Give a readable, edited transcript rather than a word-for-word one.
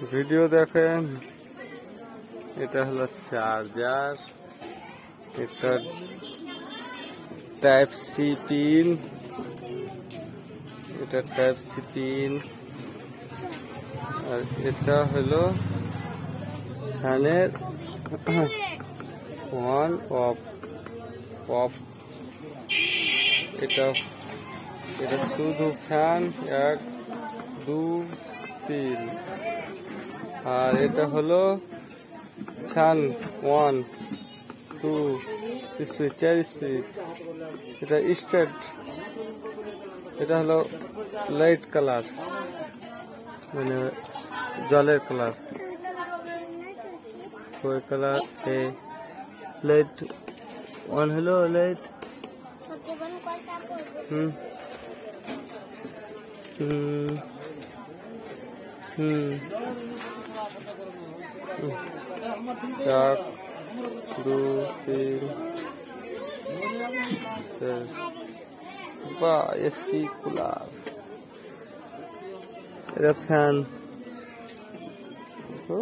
Video দেখেন। এটা হলো চার্জার, এটা টাইপ সি পিন, এটা টাইপ সি পিন, আর এটা হলো ফ্যানের অন অফ অফ। এটা শুধু ফ্যান 1 2 3, আর এটা হলো ফ্যান 1 2 স্পিড 4 স্পিড। এটা স্টার্ট। এটা হলো লাইট কালার, মানে জলের কালার, ওই কালার। এই লাইট অন হলো, লাইট হুম হুম হুম 1 2 3 4। বা এসি কুলার, এটা ফ্যান। ও